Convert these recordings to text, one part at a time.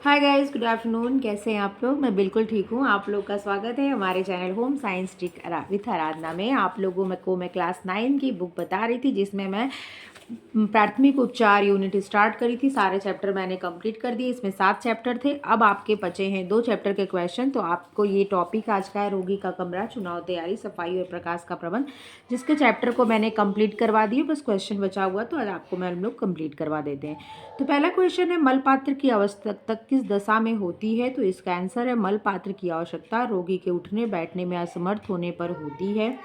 Hi guys, good afternoon. कैसे हैं आप लोग? मैं बिल्कुल ठीक हूँ। आप लोग का स्वागत है हमारे channel home science trick with Aradhana में। आप लोगों को मैं क्लास 9 की बुक बता रही थी, जिसमें मैं प्राथमिक उपचार यूनिट स्टार्ट करी थी। सारे चैप्टर मैंने कंप्लीट कर दिए। इसमें 7 चैप्टर थे। अब आपके बचे हैं 2 चैप्टर के क्वेश्चन। तो आपको ये टॉपिक आज का है रोगी का कमरा, चुनाव तैयारी, सफाई और प्रकाश का प्रबंध, जिसके चैप्टर को मैंने कंप्लीट करवा दिए। बस क्वेश्चन बचा हुआ, तो आज आपको मैं हम लोग कंप्लीट करवा देते हैं। तो पहला क्वेश्चन है, मलपात्र की आवश्यकता किस दशा में होती है? तो इसका आंसर है मलपात्र की आवश्यकता रोगी के उठने बैठने में असमर्थ होने पर होती है।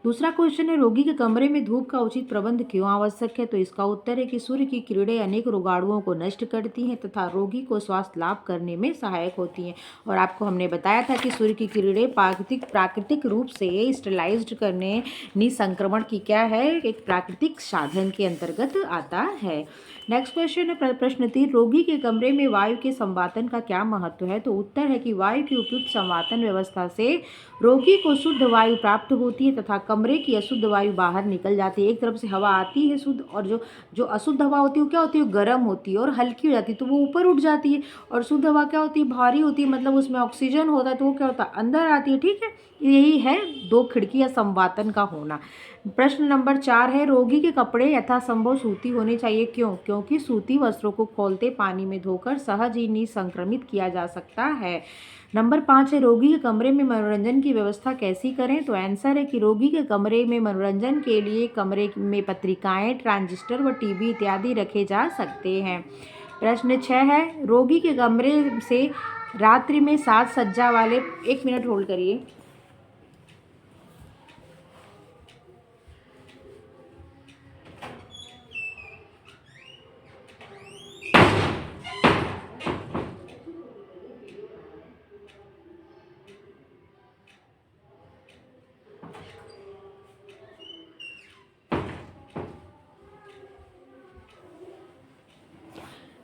दूसरा क्वेश्चन है, रोगी के कमरे में धूप का उचित प्रबंध क्यों आवश्यक है? तो इसका उत्तर है कि सूर्य की किरणें अनेक रोगाणुओं को नष्ट करती हैं तथा रोगी को स्वास्थ्य लाभ करने में सहायक होती हैं। और आपको हमने बताया था कि सूर्य की किरणें प्राकृतिक रूप से स्टेलाइज्ड करने निसंक्रमण की क्या है, एक प्राकृतिक साधन के अंतर्गत आता है। नेक्स्ट क्वेश्चन है, प्रश्न 3, रोगी के कमरे में वायु के संवातन का क्या महत्व है? तो उत्तर है कि वायु की उपयुक्त संवातन व्यवस्था से रोगी को शुद्ध वायु प्राप्त होती है तथा कमरे की अशुद्ध वायु बाहर निकल जाती है। एक तरफ से हवा आती है शुद्ध, और जो जो अशुद्ध हवा होती है वो क्या होती है, गर्म होती है और हल्की हो जाती है, तो वो ऊपर उठ जाती है। और शुद्ध हवा क्या होती है, भारी होती है, मतलब उसमें ऑक्सीजन होता है, तो वो क्या होता है, अंदर आती है। ठीक है, यही है 2 खिड़की या संवातन का होना। प्रश्न नंबर 4 है, रोगी के कपड़े यथासंभव सूती होने चाहिए। क्यों? क्योंकि सूती वस्त्रों को खोलते पानी में धोकर सहज ही निसंक्रमित किया जा सकता है। नंबर 5 है, रोगी के कमरे में मनोरंजन की व्यवस्था कैसी करें? तो आंसर है कि रोगी के कमरे में मनोरंजन के लिए कमरे में पत्रिकाएं, ट्रांजिस्टर व टीवी इत्यादि रखे जा सकते हैं। प्रश्न 6 है, रोगी के कमरे से रात्रि में साज सज्जा वाले, 1 मिनट होल्ड करिए।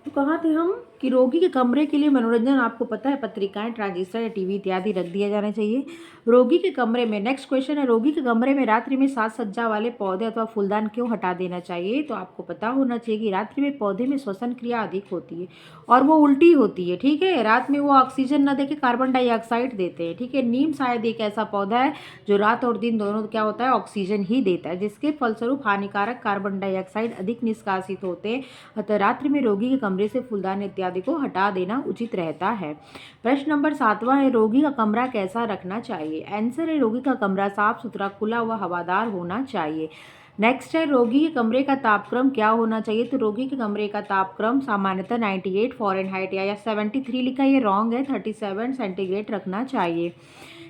तो कहाँ थे हम, कि रोगी के कमरे के लिए मनोरंजन, आपको पता है पत्रिकाएं, ट्रांजिस्टर या टीवी इत्यादि रख दिया जाना चाहिए रोगी के कमरे में। नेक्स्ट क्वेश्चन है, रोगी के कमरे में रात्रि में साज सज्जा वाले पौधे अथवा फूलदान क्यों हटा देना चाहिए? तो आपको पता होना चाहिए कि रात्रि में पौधे में श्वसन क्रिया अधिक होती है और वो उल्टी होती है। ठीक है, रात में वो ऑक्सीजन न देके कार्बन डाइऑक्साइड देते हैं। ठीक है, नीम शायद एक ऐसा पौधा है जो रात और दिन दोनों क्या होता है, ऑक्सीजन ही देता है, जिसके फलस्वरूप हानिकारक कार्बन डाइऑक्साइड अधिक निष्कासित होते हैं। अतः रात्रि में रोगी के कमरे से फूलदान इत्यादि को हटा देना उचित रहता है। प्रश्न नंबर 7वां है, रोगी का कमरा कैसा रखना चाहिए? आंसर है, रोगी का कमरा साफ सुथरा, खुला व हवादार होना चाहिए। नेक्स्ट है, रोगी के कमरे का तापक्रम क्या होना चाहिए? तो रोगी के कमरे का तापक्रम सामान्यतः 98 फ़ारेनहाइट या 73 लिखा है, ये रॉन्ग है, 37 सेंटीग्रेड रखना चाहिए।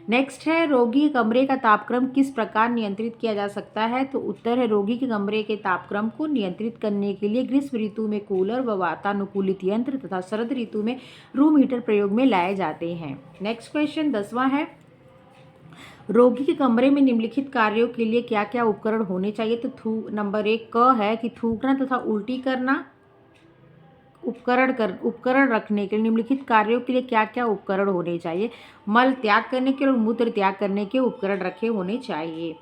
नेक्स्ट है, रोगी के कमरे का तापक्रम किस प्रकार नियंत्रित किया जा सकता है? तो उत्तर है, रोगी के कमरे के तापक्रम को नियंत्रित करने के लिए ग्रीष्म ऋतु में कूलर व वातानुकूलित यंत्र तथा शरद ऋतु में रूम हीटर प्रयोग में लाए जाते हैं। नेक्स्ट क्वेश्चन 10वां है, रोगी के कमरे में निम्नलिखित कार्यों के लिए क्या क्या उपकरण होने चाहिए? तो नंबर 1 क है कि थूकना तथा उल्टी करना। उपकरण रखने के लिए निम्नलिखित कार्यों के लिए क्या क्या उपकरण होने चाहिए? मल त्याग करने के और मूत्र त्याग करने के उपकरण रखे होने चाहिए।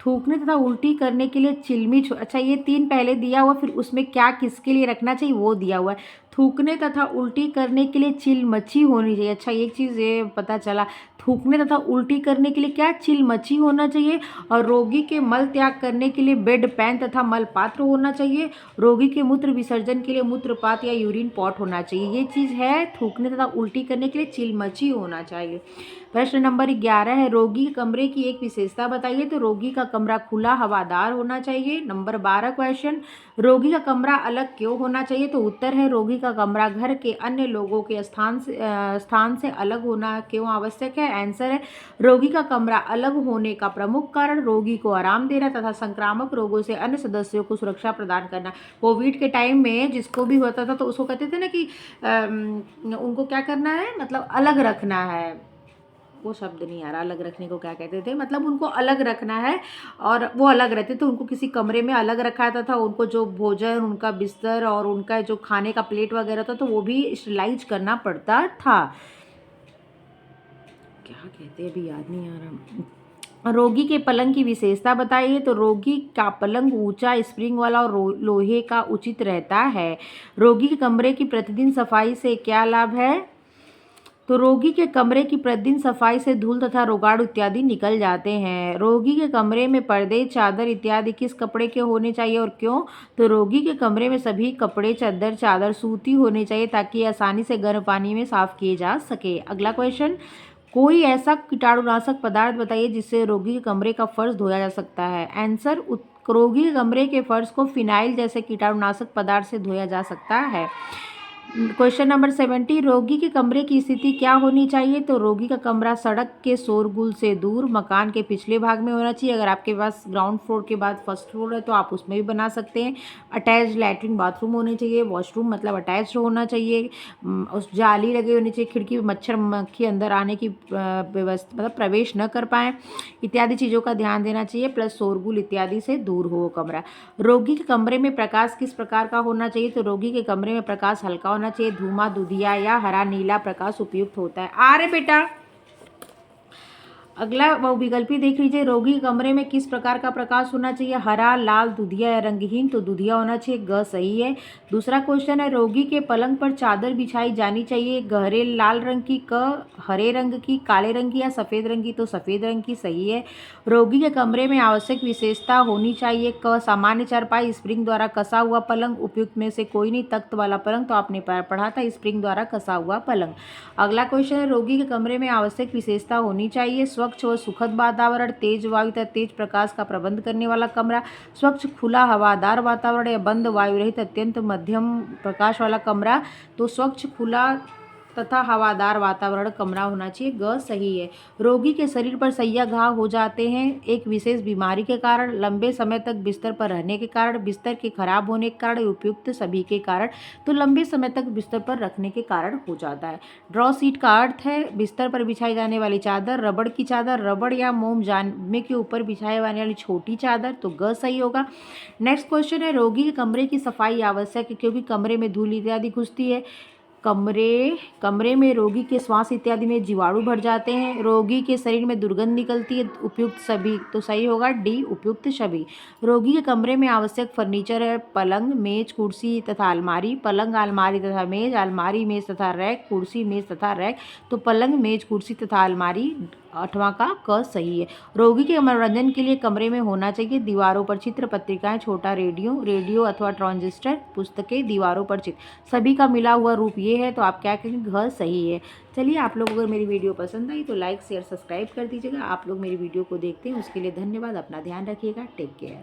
थूकने तथा उल्टी करने के लिए चिलमी, अच्छा ये 3 पहले दिया हुआ, फिर उसमें क्या किसके लिए रखना चाहिए वो दिया हुआ है। थूकने तथा उल्टी करने के लिए चिलमची होनी चाहिए। अच्छा, एक चीज़ ये पता चला, थूकने तथा उल्टी करने के लिए क्या, चिलमची होना चाहिए। और रोगी के मल त्याग करने के लिए बेड पैन तथा मल पात्र होना चाहिए। रोगी के मूत्र विसर्जन के लिए मूत्रपात या यूरिन पॉट होना चाहिए। ये चीज़ है, थूकने तथा उल्टी करने के लिए चिलमची होना चाहिए। प्रश्न नंबर 11 है, रोगी के कमरे की एक विशेषता बताइए। तो रोगी का कमरा खुला हवादार होना चाहिए। नंबर 12 क्वेश्चन, रोगी का कमरा अलग क्यों होना चाहिए? तो उत्तर है, रोगी का कमरा घर के अन्य लोगों के स्थान से अलग होना क्यों आवश्यक है? आंसर है, रोगी का कमरा अलग होने का प्रमुख कारण रोगी को आराम देना तथा संक्रामक रोगों से अन्य सदस्यों को सुरक्षा प्रदान करना। कोविड के टाइम में जिसको भी होता था तो उसको कहते थे ना कि उनको क्या करना है, मतलब अलग रखना है। वो शब्द नहीं आ रहा, अलग रखने को क्या कहते थे, मतलब उनको अलग रखना है और वो अलग रहते, तो उनको किसी कमरे में अलग रखा जाता था। उनको जो भोजन, उनका बिस्तर और उनका जो खाने का प्लेट वगैरह था, तो वो भी स्टरलाइज करना पड़ता था। क्या कहते हैं, अभी याद नहीं आ रहा। रोगी के पलंग की विशेषता बताइए। तो रोगी का पलंग ऊंचा, स्प्रिंग वाला और लोहे का उचित रहता है। रोगी के कमरे की प्रतिदिन सफाई से क्या लाभ है? तो रोगी के कमरे की प्रतिदिन सफाई से धूल तथा रोगाणु इत्यादि निकल जाते हैं। रोगी के कमरे में पर्दे, चादर इत्यादि किस कपड़े के होने चाहिए और क्यों? तो रोगी के कमरे में सभी कपड़े, चादर सूती होने चाहिए ताकि आसानी से गर्म पानी में साफ किए जा सके। अगला क्वेश्चन, कोई ऐसा कीटाणुनाशक पदार्थ बताइए जिससे रोगी के कमरे का फर्श धोया जा सकता है। आंसर, रोगी के कमरे के फर्श को फिनाइल जैसे कीटाणुनाशक पदार्थ से धोया जा सकता है। क्वेश्चन नंबर 70, रोगी के कमरे की स्थिति क्या होनी चाहिए? तो रोगी का कमरा सड़क के शोरगुल से दूर, मकान के पिछले भाग में होना चाहिए। अगर आपके पास ग्राउंड फ्लोर के बाद फर्स्ट फ्लोर है तो आप उसमें भी बना सकते हैं। अटैच लैट्रिन बाथरूम होने चाहिए, वॉशरूम मतलब अटैच होना चाहिए, उस जाली लगे होनी चाहिए, खिड़की में मच्छर मक्खी अंदर आने की व्यवस्था मतलब प्रवेश न कर पाए, इत्यादि चीज़ों का ध्यान देना चाहिए। प्लस शोरगुल इत्यादि से दूर हो कमरा। रोगी के कमरे में प्रकाश किस प्रकार का होना चाहिए? तो रोगी के कमरे में प्रकाश हल्का होना चाहिए, धूमा, दुधिया या हरा नीला प्रकाश उपयुक्त होता है। आ रहे बेटा। अगला वो विकल्पी देख लीजिए, रोगी के कमरे में किस प्रकार का प्रकाश होना चाहिए? हरा, लाल, दुधिया या रंगहीन? तो दुधिया होना चाहिए, ग सही है। दूसरा क्वेश्चन है, रोगी के पलंग पर चादर बिछाई जानी चाहिए, गहरे लाल रंग की, क हरे रंग की, काले रंग की या सफ़ेद रंग की? तो सफ़ेद रंग की सही है। रोगी के कमरे में आवश्यक विशेषता होनी चाहिए, क सामान्य चारपाई, स्प्रिंग द्वारा कसा हुआ पलंग, उपयुक्त में से कोई नहीं, तख्त वाला पलंग तो आपने पढ़ा था, स्प्रिंग द्वारा कसा हुआ पलंग। अगला क्वेश्चन है, रोगी के कमरे में आवश्यक विशेषता होनी चाहिए, स्वच्छ व सुखद वातावरण, तेज वायु तथा तेज प्रकाश का प्रबंध करने वाला कमरा, स्वच्छ खुला हवादार वातावरण या बंद वायु रहित अत्यंत मध्यम प्रकाश वाला कमरा। तो स्वच्छ खुला तथा हवादार वातावरण कमरा होना चाहिए, ग सही है। रोगी के शरीर पर सैया घाव हो जाते हैं एक विशेष बीमारी के कारण, लंबे समय तक बिस्तर पर रहने के कारण, बिस्तर के खराब होने के कारण, उपयुक्त सभी के कारण। तो लंबे समय तक बिस्तर पर रखने के कारण हो जाता है। ड्रॉ सीट का अर्थ है बिस्तर पर बिछाई जाने वाली चादर, रबड़ की चादर, रबड़ या मोम जामे के ऊपर बिछाई जाने वाली छोटी चादर। तो ग सही होगा। नेक्स्ट क्वेश्चन है, रोगी के कमरे की सफाई आवश्यक है क्योंकि कमरे में धूल इत्यादि घुसती है। कमरे में रोगी के श्वास इत्यादि में जीवाणु भर जाते हैं, रोगी के शरीर में दुर्गंध निकलती है, उपयुक्त सभी। तो सही होगा डी, उपयुक्त सभी। रोगी के कमरे में आवश्यक फर्नीचर है, पलंग, मेज, कुर्सी तथा अलमारी, पलंग, अलमारी तथा मेज, अलमारी, मेज तथा रैक, कुर्सी, मेज तथा रैक। तो पलंग, मेज, कुर्सी तथा अलमारी, 8वां का क सही है। रोगी के मनोरंजन के लिए कमरे में होना चाहिए दीवारों पर चित्र, पत्रिकाएं, छोटा रेडियो अथवा ट्रांजिस्टर, पुस्तकें, दीवारों पर चित्र, सभी का मिला हुआ रूप ये है। तो आप क्या कहेंगे? घ सही है। चलिए, आप लोग अगर मेरी वीडियो पसंद आई तो लाइक शेयर सब्सक्राइब कर दीजिएगा। आप लोग मेरी वीडियो को देखते हैं उसके लिए धन्यवाद। अपना ध्यान रखिएगा। Take care.